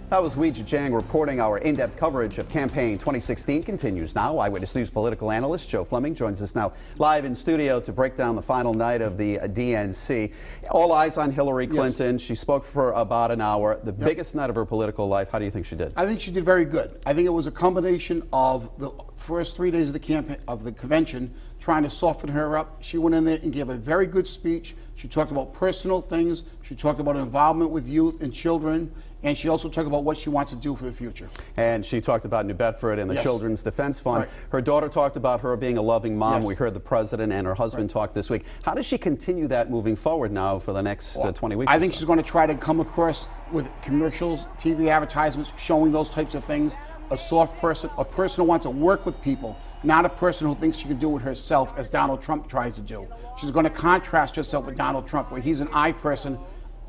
That was Weijia Jiang reporting. Our in-depth coverage of campaign 2016 continues now. Eyewitness News political analyst Joe Fleming joins us now live in studio to break down the final night of the DNC. All eyes on Hillary Clinton. Yes. She spoke for about an hour. The biggest night of her political life. How do you think she did? I think she did very good. I think it was a combination of the first 3 days of the campaign, of the convention, trying to soften her up. She went in there and gave a very good speech. She talked about personal things. She talked about involvement with youth and children. And she also talked about what she wants to do for the future. And she talked about New Bedford and the Children's Defense Fund. Right. Her daughter talked about her being a loving mom. Yes. We heard the president and her husband talk this week. How does she continue that moving forward now for the next 20 weeks? I think she's going to try to come across with commercials, TV advertisements, showing those types of things. A soft person, a person who wants to work with people, not a person who thinks she can do it herself, as Donald Trump tries to do. She's going to contrast herself with Donald Trump, where he's an I person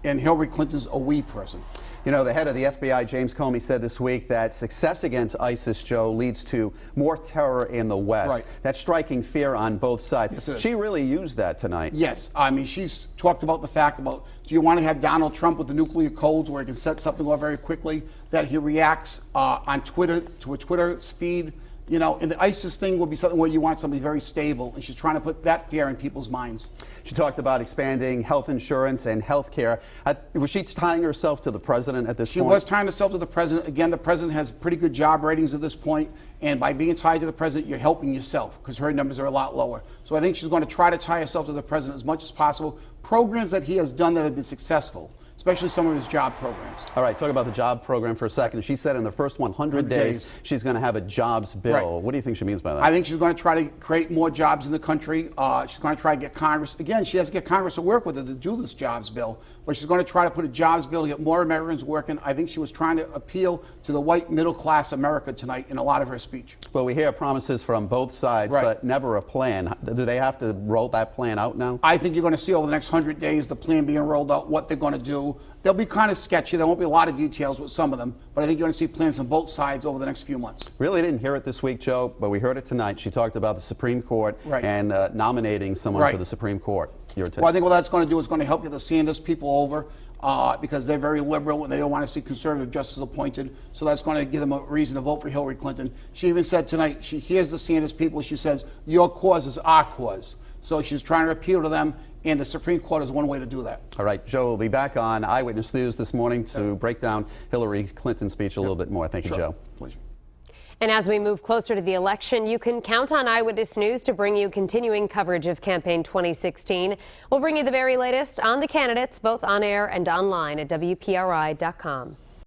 and Hillary Clinton's a we person. You know, the head of the FBI, James Comey, said this week that success against ISIS, Joe, leads to more terror in the West. Right. That's striking fear on both sides. Yes, it is. She really used that tonight. Yes. I mean, she's talked about the fact about, do you want to have Donald Trump with the nuclear codes where he can set something off very quickly, that he reacts on Twitter to a Twitter feed? You know, and the ISIS thing would be something where you want somebody very stable, and she's trying to put that fear in people's minds. She talked about expanding health insurance and health care. Was she tying herself to the president at this point? She was tying herself to the president. Again, the president has pretty good job ratings at this point, and by being tied to the president, you're helping yourself because her numbers are a lot lower. So I think she's going to try to tie herself to the president as much as possible. Programs that he has done that have been successful, especially some of his job programs. All right, talk about the job program for a second. She said in the first 100 days she's going to have a jobs bill. Right. What do you think she means by that? I think she's going to try to create more jobs in the country. She's going to try to get Congress. Again, she has to get Congress to work with her to do this jobs bill. But she's going to try to put a jobs bill to get more Americans working. I think she was trying to appeal to the white middle class America tonight in a lot of her speech. Well, we hear promises from both sides, but never a plan. Do they have to roll that plan out now? I think you're going to see over the next 100 days the plan being rolled out, what they're going to do. They'll be kind of sketchy. There won't be a lot of details with some of them, but I think you're going to see plans on both sides over the next few months. Really didn't hear it this week, Joe, but we heard it tonight. She talked about the Supreme Court and nominating someone to the Supreme Court. Your take? Well, I think what that's going to do is going to help get the Sanders people over because they're very liberal and they don't want to see conservative justices appointed. So that's going to give them a reason to vote for Hillary Clinton. She even said tonight, she hears the Sanders people. She says, your cause is our cause. So she's trying to appeal to them, and the Supreme Court is one way to do that. All right, Joe will be back on Eyewitness News this morning to break down Hillary Clinton's speech a little bit more. Thank you, Joe. Pleasure. And as we move closer to the election, you can count on Eyewitness News to bring you continuing coverage of campaign 2016. We'll bring you the very latest on the candidates, both on air and online at WPRI.com.